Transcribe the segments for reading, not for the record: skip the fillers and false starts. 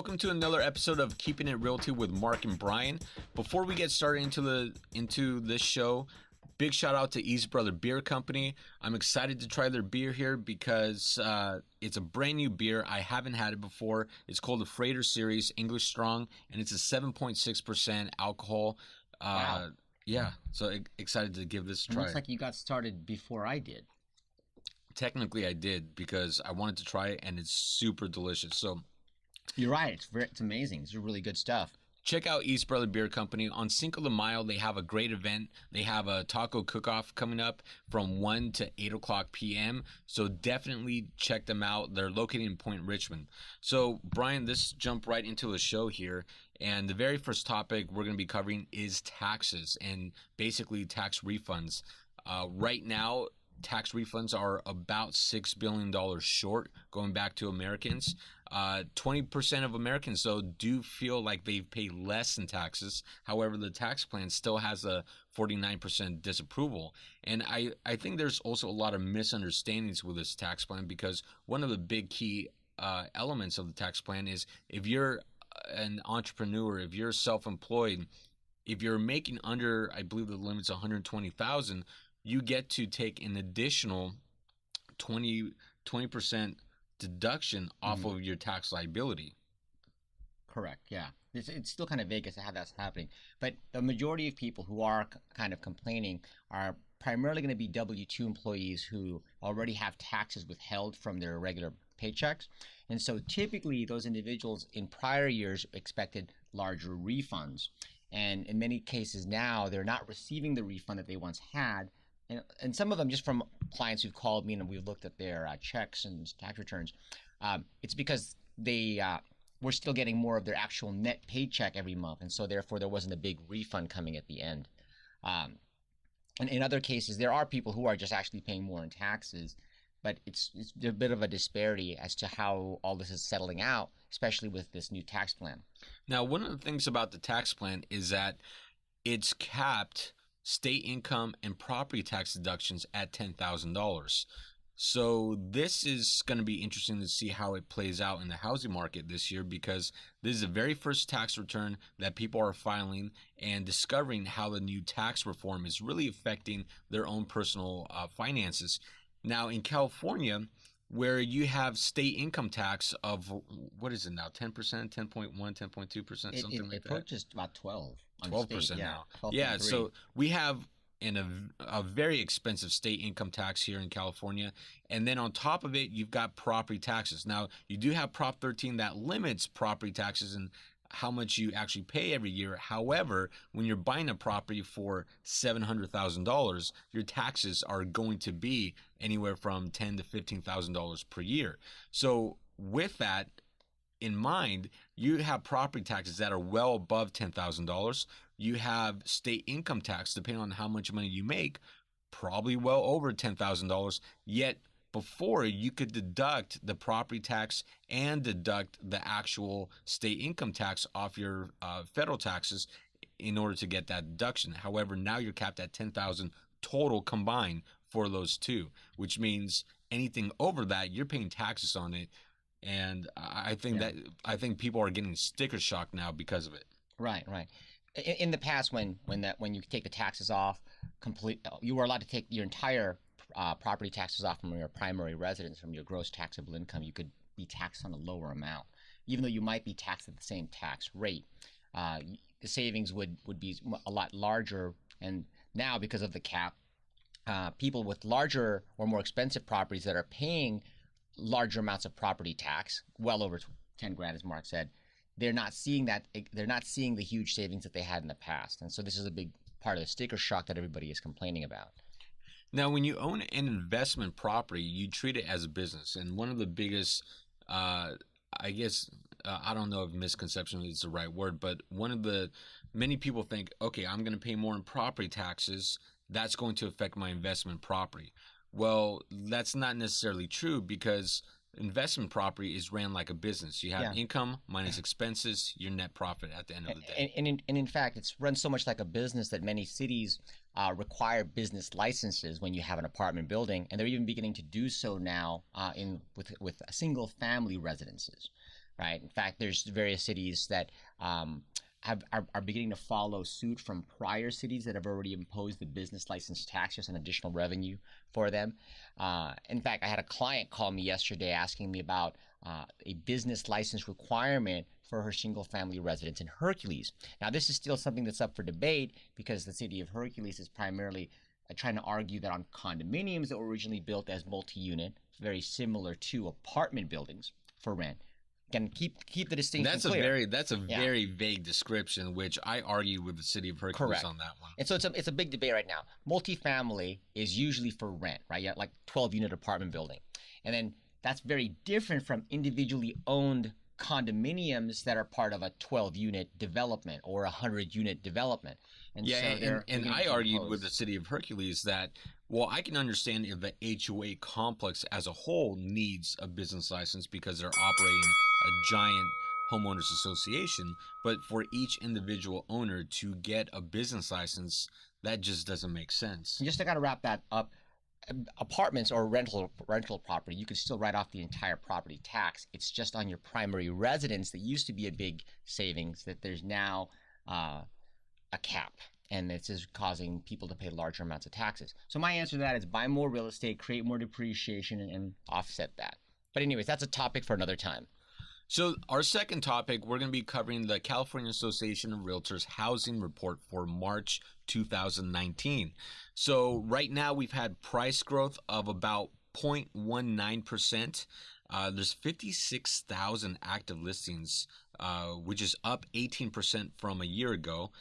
Welcome to another episode of Keeping It Realty with Marc and Brian. Before we get started into this show, big shout out to East Brother Beer Company. I'm excited to try their beer here because it's a brand new beer. I haven't had it before. It's called the Freighter Series English Strong, and it's a 7.6% alcohol. Wow. Yeah, so excited to give this a try. Looks like you got started before I did. Technically, I did because I wanted to try it, and it's super delicious. So you're right. It's amazing. It's really good stuff. Check out East Brother Beer Company. On Cinco de Mayo, they have a great event. They have a taco cook-off coming up from 1 to 8 o'clock p.m. So definitely check them out. They're located in Point Richmond. So, Brian, let's jump right into the show here. And the very first topic we're going to be covering is taxes and basically tax refunds. Right now, tax refunds are about $6 billion short going back to Americans. 20% of Americans, though, do feel like they pay less in taxes. However, the tax plan still has a 49% disapproval. And I think there's also a lot of misunderstandings with this tax plan because one of the big key elements of the tax plan is if you're an entrepreneur, if you're self-employed, if you're making under, I believe the limit's $120,000, you get to take an additional 20% deduction off of your tax liability. Correct, yeah. It's still kind of vague as to how that's happening. But the majority of people who are kind of complaining are primarily going to be W-2 employees who already have taxes withheld from their regular paychecks. And so typically those individuals in prior years expected larger refunds. And in many cases now, they're not receiving the refund that they once had. And some of them, just from clients who've called me and we've looked at their checks and tax returns, it's because they were still getting more of their actual net paycheck every month. And so therefore, there wasn't a big refund coming at the end. And in other cases, there are people who are just actually paying more in taxes. But it's a bit of a disparity as to how all this is settling out, especially with this new tax plan. Now, one of the things about the tax plan is that it's capped state income and property tax deductions at $10,000. So this is going to be interesting to see how it plays out in the housing market this year because this is the very first tax return that people are filing and discovering how the new tax reform is really affecting their own personal finances. Now in California, where you have state income tax of, what is it now, 10%, 10.1, 10.2%, something like that? It approaches about 12%. 12% now. Yeah, so we have a very expensive state income tax here in California. And then on top of it, you've got property taxes. Now, you do have Prop 13 that limits property taxes and how much you actually pay every year. However, when you're buying a property for $700,000, your taxes are going to be anywhere from $10,000 to $15,000 per year. So with that in mind, you have property taxes that are well above $10,000. You have state income tax, depending on how much money you make, probably well over $10,000. Yet before, you could deduct the property tax and deduct the actual state income tax off your federal taxes in order to get that deduction. However, now you're capped at $10,000 total combined for those two, which means anything over that, you're paying taxes on it. And I think people are getting sticker shock now because of it. Right. In the past, when you take the taxes off, you were allowed to take your entire property taxes off from your primary residence, from your gross taxable income. You could be taxed on a lower amount, even though you might be taxed at the same tax rate. The savings would be a lot larger. And now, because of the cap, people with larger or more expensive properties that are paying larger amounts of property tax, well over 10 grand, as Mark said, they're not seeing that. They're not seeing the huge savings that they had in the past. And so this is a big part of the sticker shock that everybody is complaining about. Now, when you own an investment property, you treat it as a business. And one of the biggest, I don't know if misconception is the right word, but many people think, okay, I'm going to pay more in property taxes. That's going to affect my investment property. Well, that's not necessarily true because investment property is ran like a business. You have income minus expenses, your net profit at the end of the day. And in fact, it's run so much like a business that many cities require business licenses when you have an apartment building, and they're even beginning to do so now with single family residences. right? In fact, there's various cities that are beginning to follow suit from prior cities that have already imposed the business license tax, just an additional revenue for them. In fact, I had a client call me yesterday asking me about a business license requirement for her single-family residence in Hercules. Now, this is still something that's up for debate because the city of Hercules is primarily trying to argue that on condominiums that were originally built as multi-unit, very similar to apartment buildings for rent. Again, keep the distinction clear. That's a very vague description, which I argue with the city of Hercules on that one. And so it's a big debate right now. Multifamily is usually for rent, right? Yeah, like 12-unit apartment building, and then that's very different from individually owned condominiums that are part of a 12-unit development or a 100-unit development. And I argued with the city of Hercules that, well, I can understand if the HOA complex as a whole needs a business license because they're operating a giant homeowners association, but for each individual owner to get a business license, that just doesn't make sense. Just to kind of wrap that up, apartments or rental property, you can still write off the entire property tax. It's just on your primary residence that used to be a big savings that there's now a cap, and this is causing people to pay larger amounts of taxes. So my answer to that is buy more real estate, create more depreciation, and offset that. But anyways, that's a topic for another time. So our second topic, we're going to be covering the California Association of Realtors housing report for March 2019. So right now we've had price growth of about 0.19%. There's 56,000 active listings, which is up 18% from a year ago,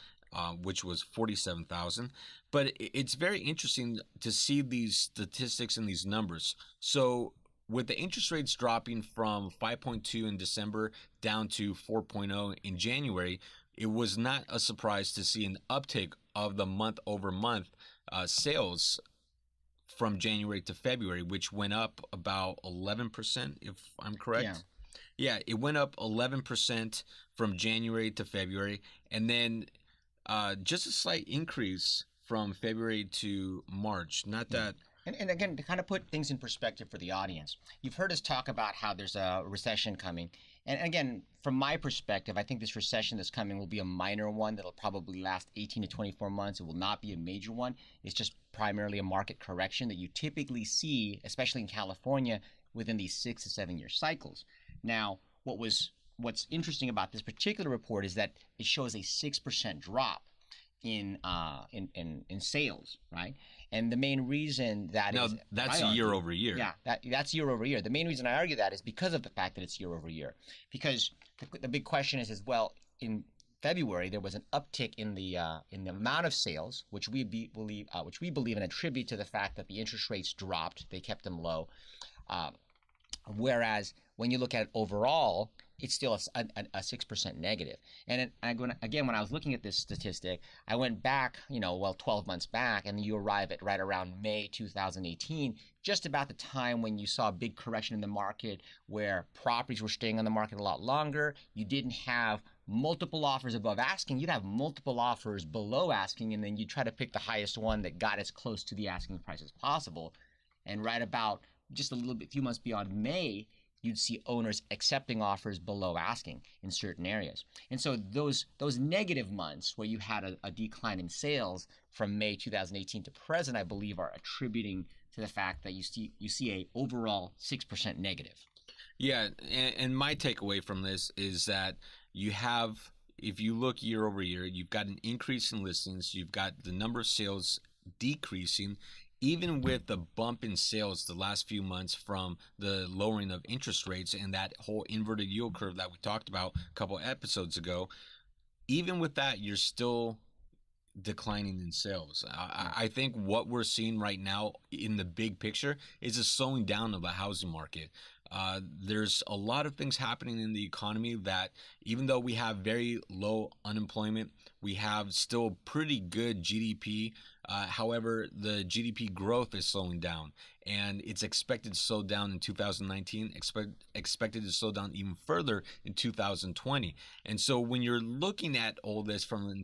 which was 47,000. But it's very interesting to see these statistics and these numbers. So with the interest rates dropping from 5.2 in December down to 4.0 in January, it was not a surprise to see an uptick of the month-over-month sales from January to February, which went up about 11%, if I'm correct. Yeah, it went up 11% from January to February, and then just a slight increase from February to March. Not that... And again, to kind of put things in perspective for the audience, you've heard us talk about how there's a recession coming. And again, from my perspective, I think this recession that's coming will be a minor one that'll probably last 18 to 24 months. It will not be a major one. It's just primarily a market correction that you typically see, especially in California, within these 6 to 7 year cycles. Now, what's interesting about this particular report is that it shows a 6% drop in sales, right? And the main reason that's year over year. Yeah, that's year over year. The main reason I argue that is because of the fact that it's year over year. Because the big question is well, in February there was an uptick in the amount of sales, which we believe and attribute to the fact that the interest rates dropped. They kept them low. Whereas when you look at it overall, it's still a 6% negative. And again, when I was looking at this statistic, I went back, 12 months back, and you arrive at right around May 2018, just about the time when you saw a big correction in the market where properties were staying on the market a lot longer. You didn't have multiple offers above asking. You'd have multiple offers below asking, and then you try to pick the highest one that got as close to the asking price as possible. And right about just a few months beyond May, you'd see owners accepting offers below asking in certain areas. And so those negative months where you had a decline in sales from May 2018 to present, I believe, are attributing to the fact that you see a overall 6% negative. Yeah, and my takeaway from this is that you have, if you look year over year, you've got an increase in listings, you've got the number of sales decreasing, even with the bump in sales the last few months from the lowering of interest rates and that whole inverted yield curve that we talked about a couple episodes ago. Even with that, you're still declining in sales. I think what we're seeing right now in the big picture is a slowing down of the housing market. There's a lot of things happening in the economy that even though we have very low unemployment, we have still pretty good GDP. However, the GDP growth is slowing down, and it's expected to slow down in 2019, expected to slow down even further in 2020. And so when you're looking at all this from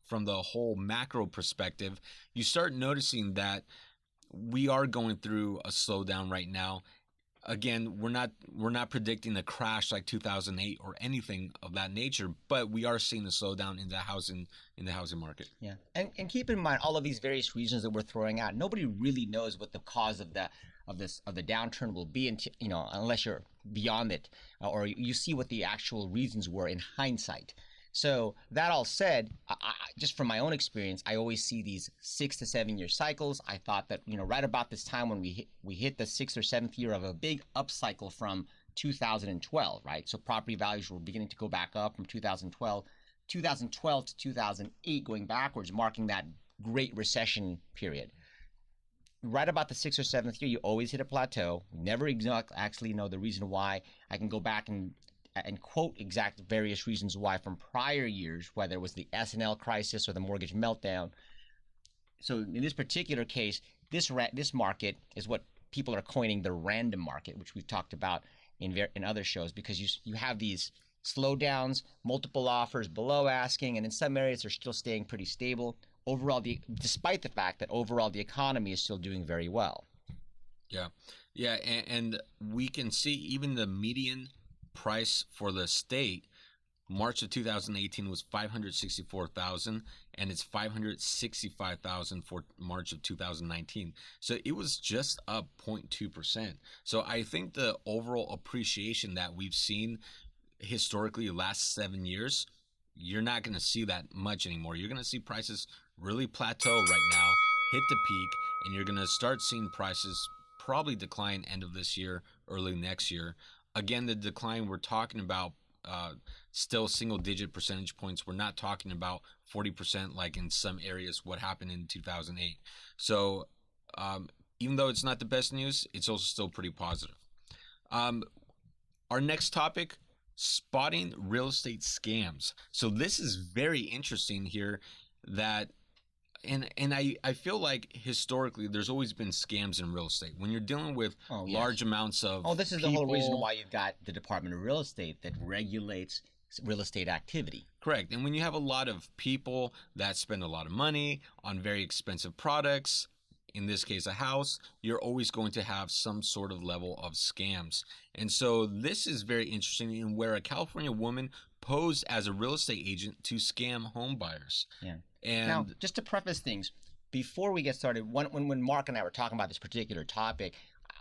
from the whole macro perspective, you start noticing that we are going through a slowdown right now. again, we're not predicting a crash like 2008 or anything of that nature, but we are seeing a slowdown in the housing market. Yeah, and keep in mind all of these various reasons that we're throwing out. Nobody really knows what the cause of the downturn will be until, unless you're beyond it, or you see what the actual reasons were in hindsight. So that all said, just from my own experience, I always see these 6 to 7 year cycles. I thought that right about this time when we hit the 6th or 7th year of a big upcycle from 2012, right? So property values were beginning to go back up from 2012 to 2008, going backwards, marking that Great Recession period. Right about the 6th or 7th year, you always hit a plateau. Never actually know the reason why. I can go back and quote exact various reasons why from prior years, whether it was the S&L crisis or the mortgage meltdown. So in this particular case, this market is what people are coining the random market, which we've talked about in other shows, because you have these slowdowns, multiple offers below asking, and in some areas they're still staying pretty stable. Overall, despite the fact that overall the economy is still doing very well. Yeah, and we can see even the median price for the state, March of 2018 was 564,000, and it's 565,000 for March of 2019. So it was just up 0.2%. So I think the overall appreciation that we've seen historically the last 7 years, you're not going to see that much anymore. You're going to see prices really plateau right now, hit the peak, and you're going to start seeing prices probably decline end of this year, early next year. Again, the decline we're talking about still single-digit percentage points. We're not talking about 40% like in some areas what happened in 2008. So even though it's not the best news, it's also still pretty positive. Our next topic, spotting real estate scams. So this is very interesting here that and I feel like historically there's always been scams in real estate. When you're dealing with large amounts of this is the whole reason why you've got the Department of Real Estate that regulates real estate activity. Correct. And when you have a lot of people that spend a lot of money on very expensive products, in this case a house, you're always going to have some sort of level of scams. And so this is very interesting in where a California woman posed as a real estate agent to scam home buyers. Yeah. And now, just to preface things, before we get started, when Mark and I were talking about this particular topic,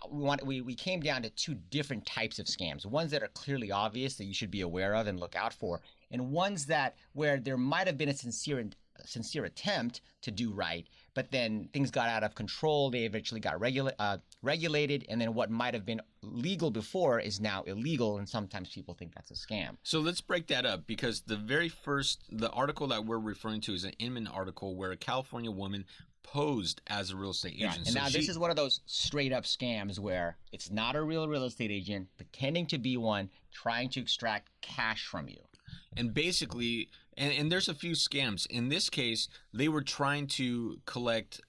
we came down to two different types of scams. Ones that are clearly obvious that you should be aware of and look out for, and ones where there might have been a sincere attempt to do right, but then things got out of control. They eventually got regulated, and then what might have been legal before is now illegal, and sometimes people think that's a scam. So let's break that up, because the article that we're referring to is an Inman article where a California woman posed as a real estate agent. And so now this is one of those straight up scams where it's not a real estate agent pretending to be one, trying to extract cash from you. And basically, and there's a few scams. In this case, they were trying to collect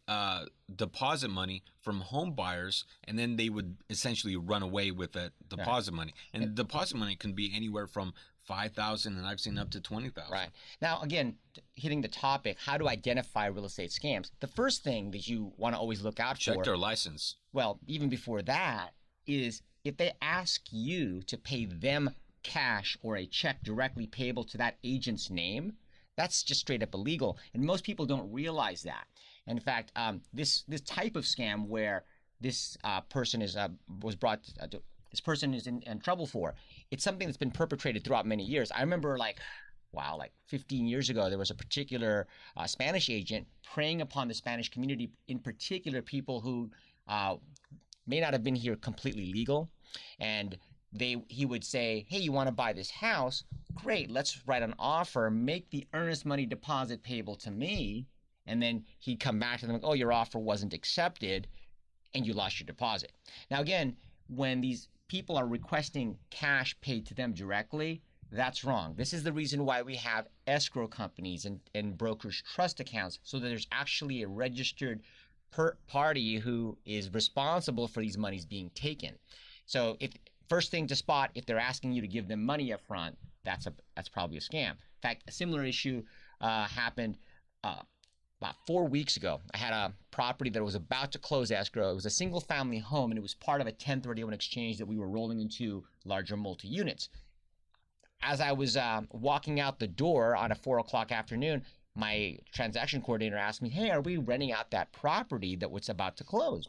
deposit money from home buyers, and then they would essentially run away with that deposit money. And deposit money can be anywhere from $5,000, and I've seen up to $20,000. Right. Now, again, hitting the topic, how to identify real estate scams. The first thing that you want to always look out for. Check their license. Well, even before that, is if they ask you to pay them cash or a check directly payable to that agent's name, that's just straight up illegal, and most people don't realize that. In fact, this type of scam where this person is this person is in trouble for, it's something that's been perpetrated throughout many years. I remember like 15 years ago, there was a particular Spanish agent preying upon the Spanish community, in particular people who may not have been here completely legal, and he would say, hey, you want to buy this house? Great, let's write an offer, make the earnest money deposit payable to me, and then he'd come back to them like, oh, your offer wasn't accepted, and you lost your deposit. Now again, when these people are requesting cash paid to them directly, that's wrong. This is the reason why we have escrow companies and brokers' trust accounts, so that there's actually a registered party who is responsible for these monies being taken. So first thing to spot, if they're asking you to give them money up front, that's probably a scam. In fact, a similar issue happened about 4 weeks ago, I had a property that was about to close escrow. It was a single family home, and it was part of a 1031 exchange that we were rolling into larger multi-units. As I was walking out the door on a 4 o'clock afternoon, my transaction coordinator asked me, hey, are we renting out that property that was about to close?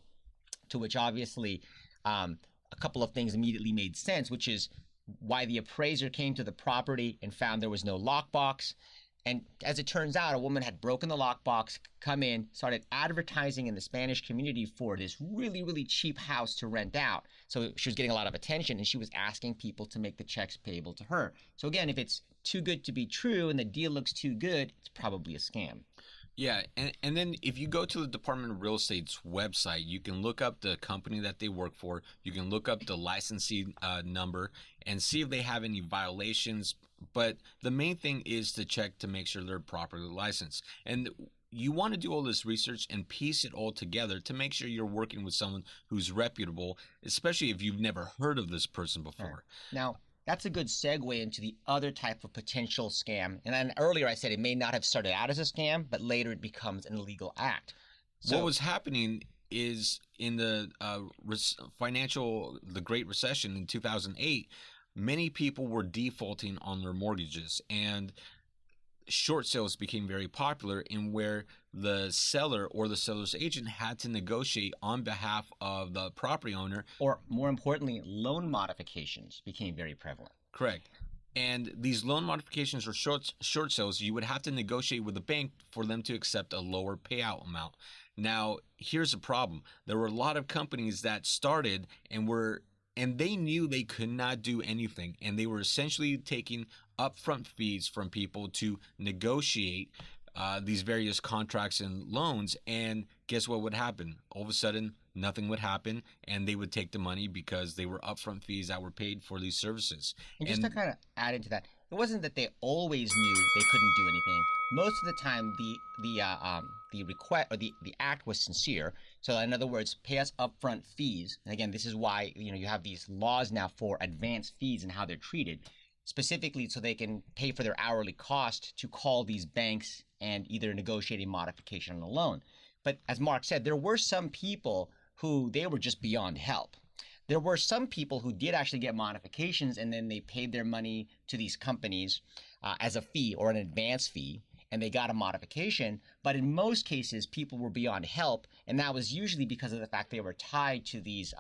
To which obviously a couple of things immediately made sense, which is why the appraiser came to the property and found there was no lockbox. And as it turns out, a woman had broken the lockbox, come in, started advertising in the Spanish community for this really, really cheap house to rent out. So she was getting a lot of attention, and she was asking people to make the checks payable to her. So again, if it's too good to be true and the deal looks too good, it's probably a scam. Yeah, and then if you go to the Department of Real Estate's website, you can look up the company that they work for. You can look up the licensing number and see if they have any violations. But the main thing is to check to make sure they're properly licensed. And you want to do all this research and piece it all together to make sure you're working with someone who's reputable, especially if you've never heard of this person before. Right. Now, that's a good segue into the other type of potential scam. And then earlier I said it may not have started out as a scam, but later it becomes an illegal act. So, what was happening is in the the Great Recession in 2008, many people were defaulting on their mortgages, and short sales became very popular, in where the seller or the seller's agent had to negotiate on behalf of the property owner. Or more importantly, loan modifications became very prevalent. Correct. And these loan modifications or short sales, you would have to negotiate with the bank for them to accept a lower payout amount. Now, here's the problem. There were a lot of companies that started and they knew they could not do anything, and they were essentially taking upfront fees from people to negotiate these various contracts and loans. And guess what would happen? All of a sudden, nothing would happen, and they would take the money because they were upfront fees that were paid for these services. And just to kind of add into that, it wasn't that they always knew they couldn't do anything. Most of the time, the request or the act was sincere. So in other words, pay us upfront fees. And again, this is why you have these laws now for advance fees and how they're treated, specifically so they can pay for their hourly cost to call these banks and either negotiate a modification on a loan. But as Mark said, there were some people who they were just beyond help. There were some people who did actually get modifications, and then they paid their money to these companies as a fee or an advance fee, and they got a modification. But in most cases, people were beyond help, and that was usually because of the fact they were tied to these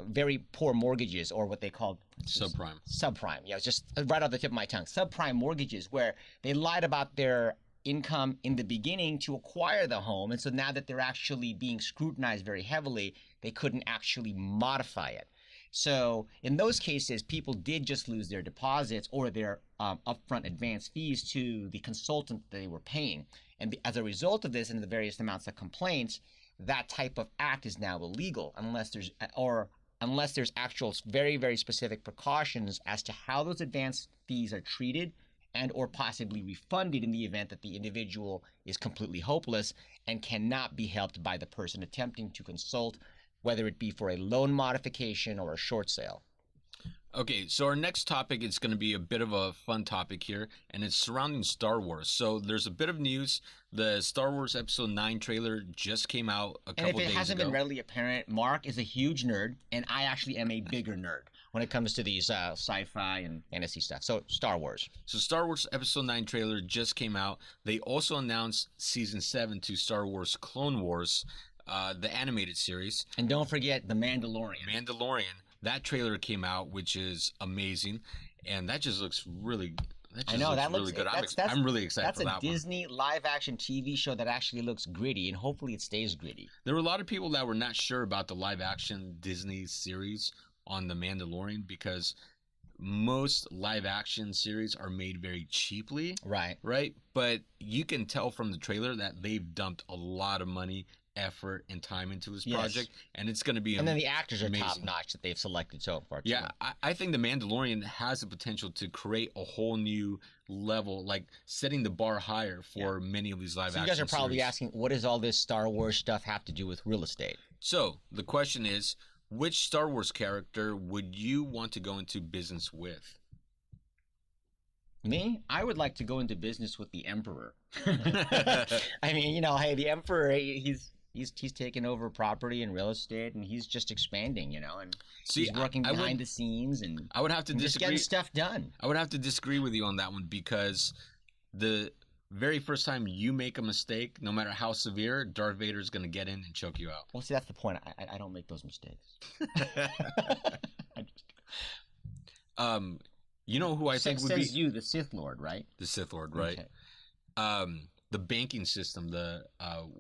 very poor mortgages, or what they called subprime. Subprime. Yeah, it's just right off the tip of my tongue. Subprime mortgages, where they lied about their income in the beginning to acquire the home, and so now that they're actually being scrutinized very heavily, they couldn't actually modify it. So in those cases, people did just lose their deposits or their upfront advance fees to the consultant they were paying. And as a result of this and the various amounts of complaints, that type of act is now illegal unless there's actual very, very specific precautions as to how those advance fees are treated and or possibly refunded in the event that the individual is completely hopeless and cannot be helped by the person attempting to consult, whether it be for a loan modification or a short sale. Okay, so our next topic is going to be a bit of a fun topic here, and it's surrounding Star Wars. So there's a bit of news. The Star Wars Episode 9 trailer just came out a couple days ago. And if it hasn't been readily apparent, Mark is a huge nerd, and I actually am a bigger nerd when it comes to these sci-fi and fantasy stuff. So Star Wars. So Star Wars Episode 9 trailer just came out. They also announced Season 7 to Star Wars Clone Wars, the animated series. And don't forget The Mandalorian. That trailer came out, which is amazing, and that just looks really. That looks really good. I'm really excited for that one. That's a Disney live-action TV show that actually looks gritty, and hopefully it stays gritty. There were a lot of people that were not sure about the live-action Disney series on The Mandalorian because most live-action series are made very cheaply. Right. But you can tell from the trailer that they've dumped a lot of money, effort, and time into this project, and it's going to be amazing. And then the actors are amazing. Top-notch that they've selected so far. Yeah, I think The Mandalorian has the potential to create a whole new level, like setting the bar higher for many of these live-action series. You guys are probably asking, what does all this Star Wars stuff have to do with real estate? So the question is, which Star Wars character would you want to go into business with? Me, I would like to go into business with the emperor. I mean, hey, the emperor, he's taken over property and real estate, and he's just expanding, and See, he's working behind the scenes and I would have to just disagree. getting stuff done. I would have to disagree with you on that one because the very first time you make a mistake, no matter how severe, Darth Vader is going to get in and choke you out. Well, see, that's the point. I don't make those mistakes. You know who I think would be you, the Sith Lord, right? The Sith Lord, right? Okay. The banking system, the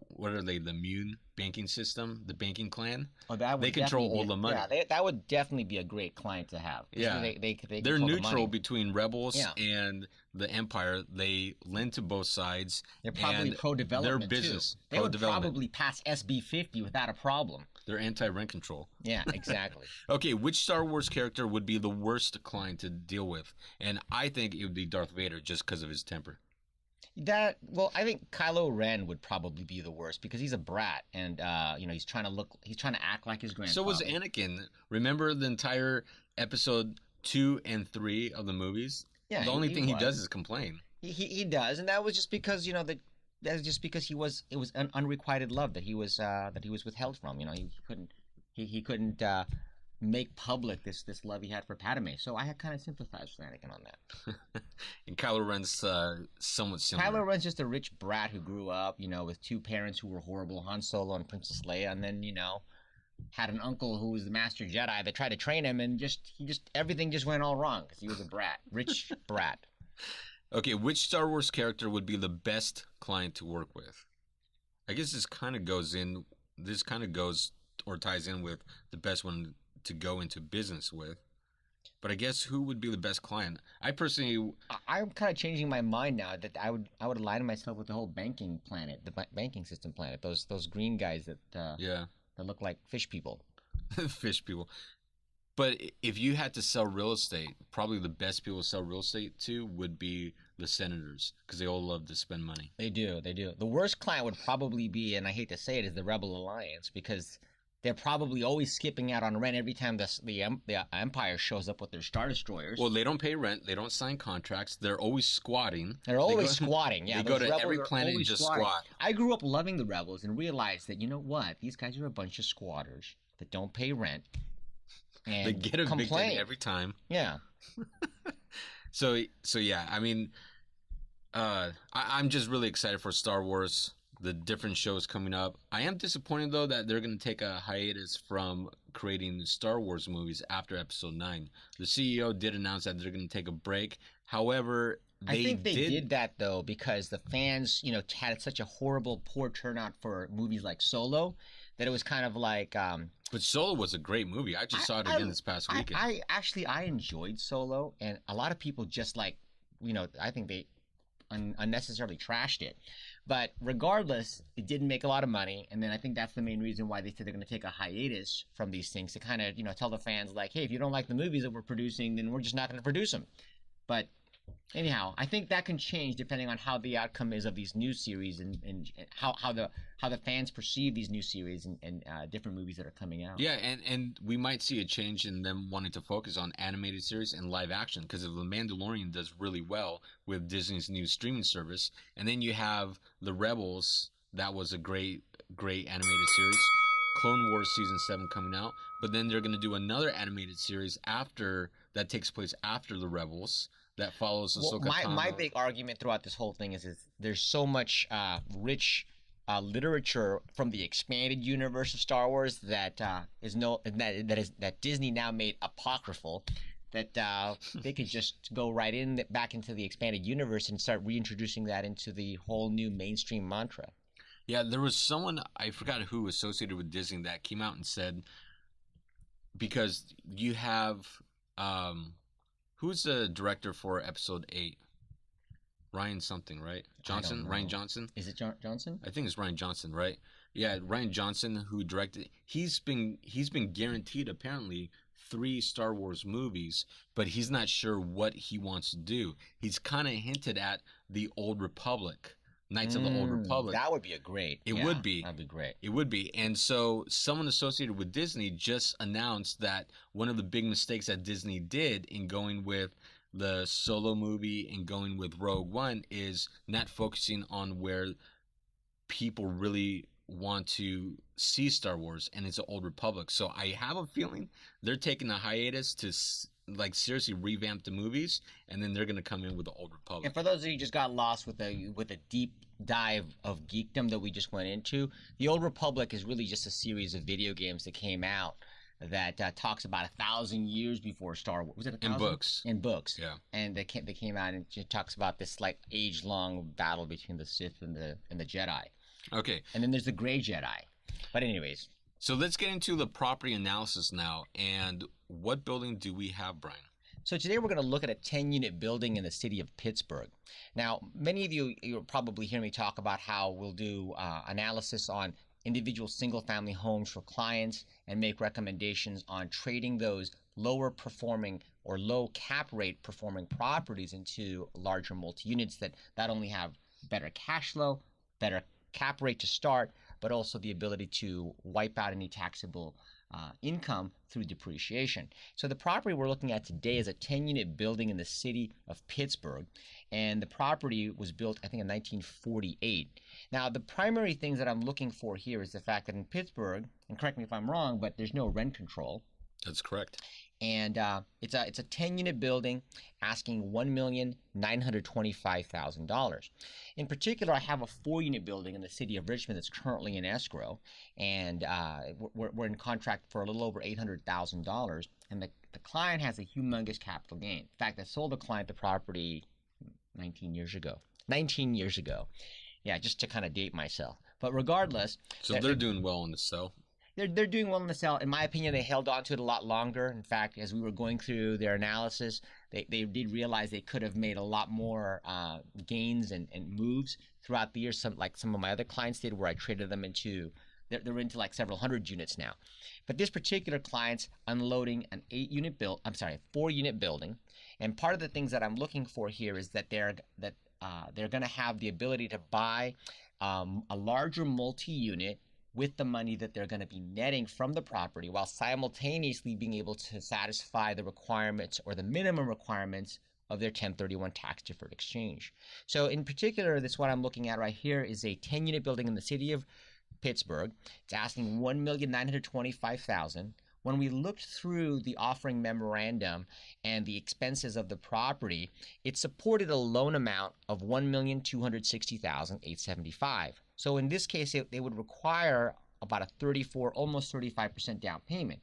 what are they? The Mune banking system, the banking clan. Oh, that would they control all the money. Yeah, that would definitely be a great client to have. Yeah, they're neutral between rebels and the Empire. They lend to both sides. They're probably pro-development. Their business. They would probably pass SB 50 without a problem. They're anti-rent control. Yeah, exactly. Okay, which Star Wars character would be the worst client to deal with? And I think it would be Darth Vader just because of his temper. I think Kylo Ren would probably be the worst because he's a brat and he's trying to act like his grandfather. So was Anakin. Remember the entire episode 2 and 3 of the movies? Yeah. The only thing he does is complain. He does, and that was just because that's just because it was an unrequited love that he was withheld from. He couldn't make public this love he had for Padme. So I had kind of sympathized with Anakin on that. And Kylo Ren's somewhat similar. Kylo Ren's just a rich brat who grew up, with two parents who were horrible, Han Solo and Princess Leia, and then had an uncle who was the Master Jedi that tried to train him, and everything just went all wrong because he was a brat, rich brat. Okay, which Star Wars character would be the best client to work with? I guess this kind of goes or ties in with the best one to go into business with. But I guess who would be the best client? I'm kind of changing my mind now that I would align myself with the whole banking planet, the banking system planet. Those green guys that look like fish people. Fish people. But if you had to sell real estate, probably the best people to sell real estate to would be the senators because they all love to spend money. They do. The worst client would probably be, and I hate to say it, is the Rebel Alliance because they're probably always skipping out on rent every time the Empire shows up with their Star Destroyers. Well, they don't pay rent. They don't sign contracts. They're always squatting. Squatting, yeah. They go to every planet and just squat. I grew up loving the Rebels and realized that, you know what? These guys are a bunch of squatters that don't pay rent. And they get evicted every time. Yeah. So yeah, I mean, I'm just really excited for Star Wars. The different shows coming up. I am disappointed though that they're going to take a hiatus from creating Star Wars movies after Episode 9. The CEO did announce that they're going to take a break. However, I think they did that though because the fans, had such a poor turnout for movies like Solo that it was kind of like. But Solo was a great movie. I just saw it again this past weekend. I enjoyed Solo, and a lot of people just I think they unnecessarily trashed it. But regardless, it didn't make a lot of money, and then I think that's the main reason why they said they're going to take a hiatus from these things to kind of tell the fans like, hey, if you don't like the movies that we're producing, then we're just not going to produce them. But anyhow, I think that can change depending on how the outcome is of these new series and how the fans perceive these new series and different movies that are coming out. Yeah, and we might see a change in them wanting to focus on animated series and live action because if The Mandalorian does really well with Disney's new streaming service, and then you have The Rebels, that was a great animated series. Clone Wars Season 7 coming out, but then they're going to do another animated series that takes place after The Rebels. That follows Ahsoka Tano. My big argument throughout this whole thing is there's so much rich literature from the expanded universe of Star Wars that Disney now made apocryphal that they could just go right back into the expanded universe and start reintroducing that into the whole new mainstream mantra. Yeah, there was someone, I forgot who, associated with Disney that came out and said, because you have who's the director for Episode 8? Ryan something, right? Johnson? Ryan Johnson? Is it Johnson? I think it's Ryan Johnson, right? Yeah, Ryan Johnson, who directed. He's been guaranteed apparently 3 Star Wars movies, but he's not sure what he wants to do. He's kind of hinted at the Old Republic. Knights of the Old Republic. That would be great. It would be. That'd be great. It would be. And so someone associated with Disney just announced that one of the big mistakes that Disney did in going with the Solo movie and going with Rogue One is not focusing on where people really want to see Star Wars, and it's the Old Republic. So I have a feeling they're taking a hiatus to like seriously revamp the movies, and then they're going to come in with the Old Republic. And for those of you who just got lost with a deep dive of geekdom that we just went into, the Old Republic is really just a series of video games that came out that talks about 1,000 years before Star Wars. Was it 1,000? In books. In books. Yeah. And they came out and it talks about this like age-long battle between the Sith and the Jedi. Okay. And then there's the Gray Jedi. But anyways. So let's get into the property analysis now. And what building do we have, Brian? So today we're going to look at a 10-unit building in the city of Pittsburgh. Now, many of you'll probably hear me talk about how we'll do analysis on individual single-family homes for clients and make recommendations on trading those lower performing or low cap rate performing properties into larger multi-units that not only have better cash flow, better cap rate to start, but also the ability to wipe out any taxable income through depreciation. So the property we're looking at today is a 10-unit building in the city of Pittsburgh, and the property was built, I think, in 1948. Now, the primary things that I'm looking for here is the fact that in Pittsburgh, and correct me if I'm wrong, but there's no rent control. That's correct. And it's a 10-unit building asking $1,925,000. In particular, I have a 4-unit building in the city of Richmond that's currently in escrow, and we're in contract for a little over $800,000. And the client has a humongous capital gain. In fact, I sold the client the property 19 years ago. 19 years ago. Yeah, just to kind of date myself. But regardless. So they're doing well on the sell. They're doing well in the sell. In my opinion, they held on to it a lot longer. In fact, as we were going through their analysis, they did realize they could have made a lot more gains and moves throughout the year. Some of my other clients did, where I traded them into, they're into like several hundred units now. But this particular client's unloading an 4-unit building. And part of the things that I'm looking for here is that they're going to have the ability to buy a larger multi-unit with the money that they're going to be netting from the property, while simultaneously being able to satisfy the requirements or the minimum requirements of their 1031 tax deferred exchange. So in particular, this what I'm looking at right here is a 10-unit building in the city of Pittsburgh. It's asking $1,925,000. When we looked through the offering memorandum and the expenses of the property, it supported a loan amount of $1,260,875. So in this case, they would require about a 34, almost 35% down payment.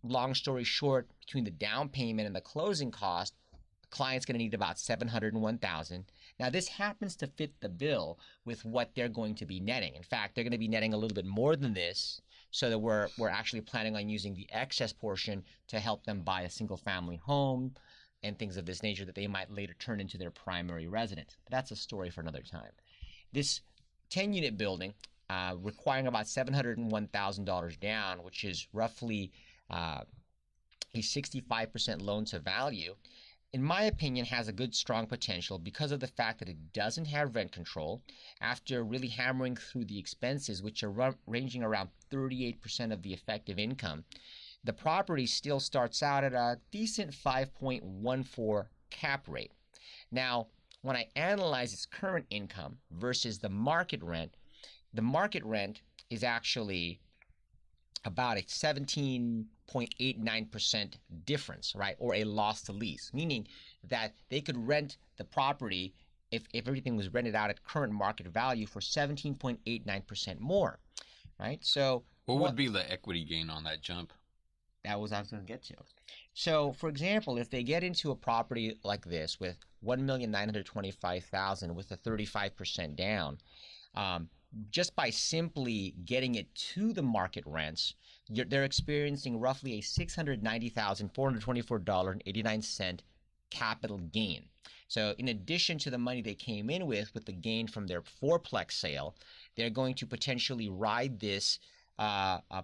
Long story short, between the down payment and the closing cost, the client's going to need about $701,000. Now, this happens to fit the bill with what they're going to be netting. In fact, they're going to be netting a little bit more than this, so that we're actually planning on using the excess portion to help them buy a single-family home and things of this nature that they might later turn into their primary residence. But that's a story for another time. This 10-unit building requiring about $701,000 down, which is roughly a 65% loan to value, in my opinion, has a good, strong potential because of the fact that it doesn't have rent control. After really hammering through the expenses, which are ranging around 38% of the effective income, the property still starts out at a decent 5.14 cap rate. Now, when I analyze its current income versus the market rent is actually about a 17.89% difference, right? Or a loss to lease, meaning that they could rent the property if everything was rented out at current market value for 17.89% more, right? So what would be the equity gain on that jump? That was what I was going to get to. So, for example, if they get into a property like this with $1,925,000 with a 35% down, just by simply getting it to the market rents, they're experiencing roughly a $690,424.89 capital gain. So in addition to the money they came in with the gain from their fourplex sale, they're going to potentially ride this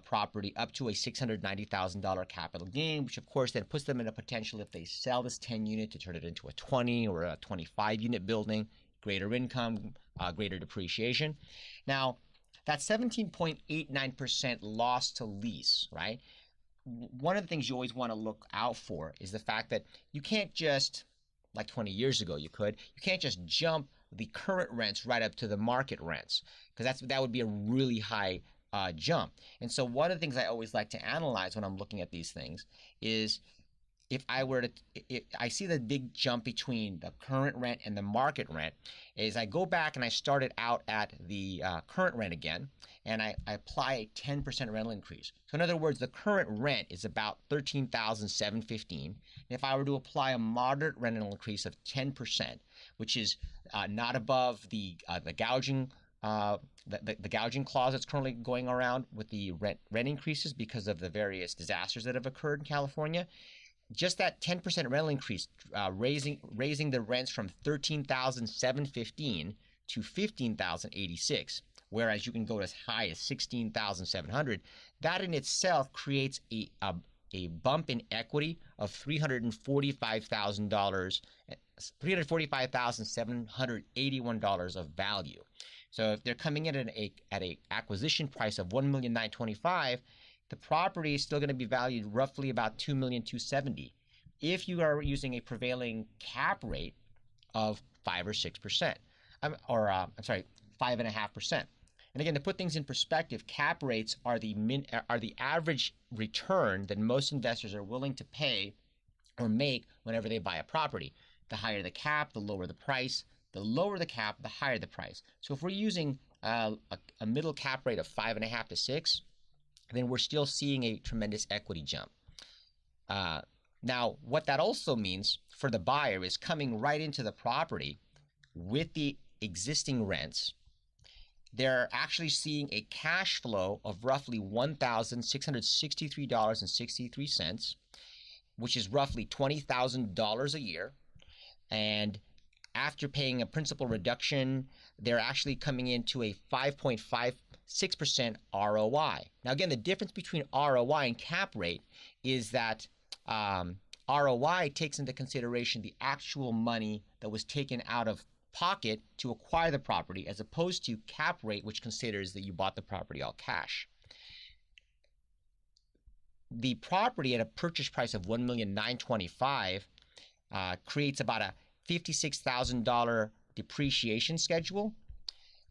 property up to a $690,000 capital gain, which of course then puts them in a potential, if they sell this 10-unit, to turn it into a 20 or a 25-unit building, greater income, greater depreciation. Now, that 17.89% loss to lease, right? One of the things you always want to look out for is the fact that you can't just like 20 years ago you could. You can't just jump the current rents right up to the market rents, because that would be a really high jump. And so one of the things I always like to analyze when I'm looking at these things is, if I see the big jump between the current rent and the market rent, is I go back and I start it out at the current rent again, and I apply a 10% rental increase. So in other words, the current rent is about $13,715. And if I were to apply a moderate rental increase of 10%, which is not above the gouging the gouging clause that's currently going around with the rent increases because of the various disasters that have occurred in California, just that 10% rental increase, raising the rents from $13,715 to $15,086, whereas you can go as high as $16,700. That in itself creates a bump in equity of $345,000, $345,781 of value. So if they're coming in at a acquisition price of $1,925,000, the property is still going to be valued roughly about $2,270,000 if you are using a prevailing cap rate of 5 or 6%, I'm sorry, 5.5%. And again, to put things in perspective, cap rates are the average return that most investors are willing to pay or make whenever they buy a property. The higher the cap, the lower the price. The lower the cap, the higher the price. So if we're using a middle cap rate of 5.5 to 6, then we're still seeing a tremendous equity jump. Now, what that also means for the buyer is coming right into the property with the existing rents. They're actually seeing a cash flow of roughly $1,663.63, which is roughly $20,000 a year. And after paying a principal reduction, they're actually coming into a 5.56% ROI. Now, again, the difference between ROI and cap rate is that ROI takes into consideration the actual money that was taken out of pocket to acquire the property, as opposed to cap rate, which considers that you bought the property all cash. The property at a purchase price of $1,925,000 creates about a $56,000 depreciation schedule,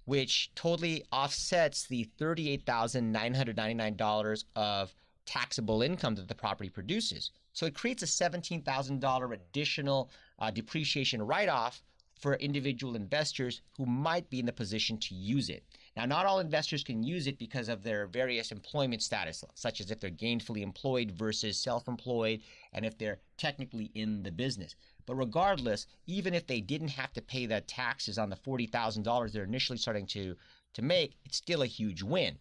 which totally offsets the $38,999 of taxable income that the property produces. So it creates a $17,000 additional depreciation write-off for individual investors who might be in the position to use it. Now, not all investors can use it because of their various employment status, such as if they're gainfully employed versus self-employed, and if they're technically in the business. But regardless, even if they didn't have to pay the taxes on the $40,000 they're initially starting to make, it's still a huge win.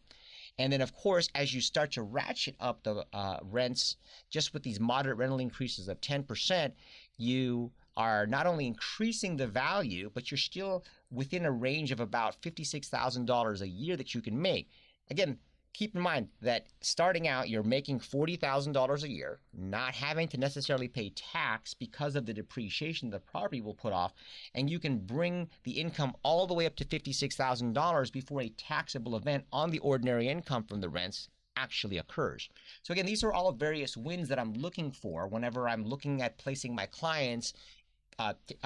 And then, of course, as you start to ratchet up the rents, just with these moderate rental increases of 10%, you are not only increasing the value, but you're still within a range of about $56,000 a year that you can make. Again, keep in mind that starting out, you're making $40,000 a year, not having to necessarily pay tax because of the depreciation the property will put off, and you can bring the income all the way up to $56,000 before a taxable event on the ordinary income from the rents actually occurs. So again, these are all various wins that I'm looking for whenever I'm looking at placing my clients,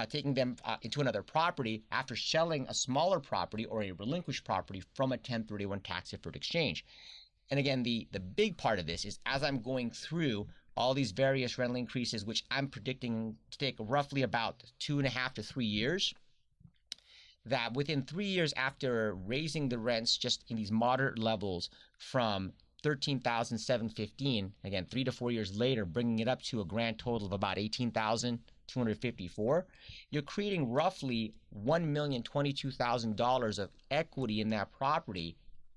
taking them into another property after selling a smaller property or a relinquished property from a 1031 tax-deferred exchange. And again, the big part of this is, as I'm going through all these various rental increases, which I'm predicting to take roughly about 2.5 to 3 years, that within 3 years after raising the rents just in these moderate levels from $13,715, again, 3 to 4 years later, bringing it up to a grand total of about $18,254, you're creating roughly $1,022,000 of equity in that property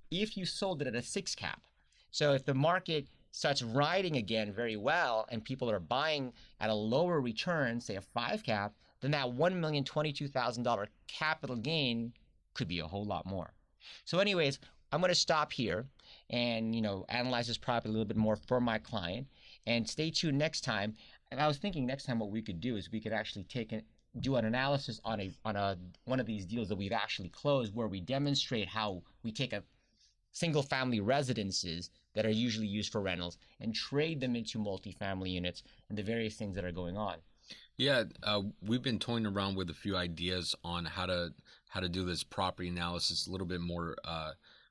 if you sold it at a 6 cap. So if the market starts riding again very well and people are buying at a lower return, say a 5 cap, then that $1,022,000 capital gain could be a whole lot more. So anyways, I'm going to stop here and analyze this property a little bit more for my client, and stay tuned next time. And I was thinking next time what we could do is we could actually do an analysis on one of these deals that we've actually closed, where we demonstrate how we take a single family residences that are usually used for rentals and trade them into multifamily units and the various things that are going on. Yeah, we've been toying around with a few ideas on how to do this property analysis a little bit more,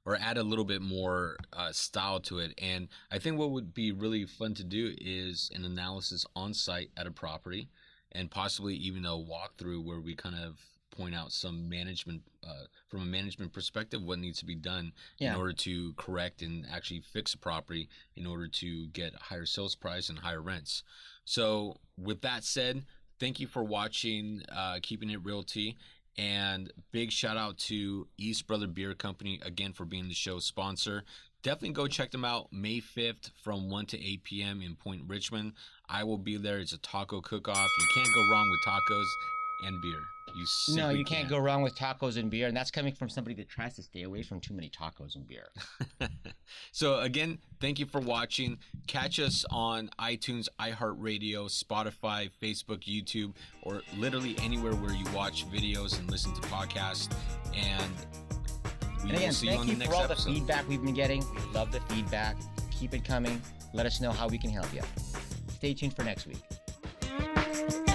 or add a little bit more style to it. And I think what would be really fun to do is an analysis on site at a property, and possibly even a walkthrough where we kind of point out some management, from a management perspective, what needs to be done in order to correct and actually fix a property in order to get a higher sales price and higher rents. So with that said, thank you for watching Keeping It Realty. And big shout out to East Brother Beer Company again for being the show's sponsor. Definitely go check them out May 5th from 1 to 8 p.m. in Point Richmond. I will be there. It's a taco cook-off. You can't go wrong with tacos and beer. You simply No, you can't go wrong with tacos and beer, and that's coming from somebody that tries to stay away from too many tacos and beer. So again, thank you for watching. Catch us on iTunes, iHeartRadio, Spotify, Facebook, YouTube, or literally anywhere where you watch videos and listen to podcasts. And we will see you on the next episode. Thank you for all the feedback we've been getting. We love the feedback. Keep it coming. Let us know how we can help you. Stay tuned for next week.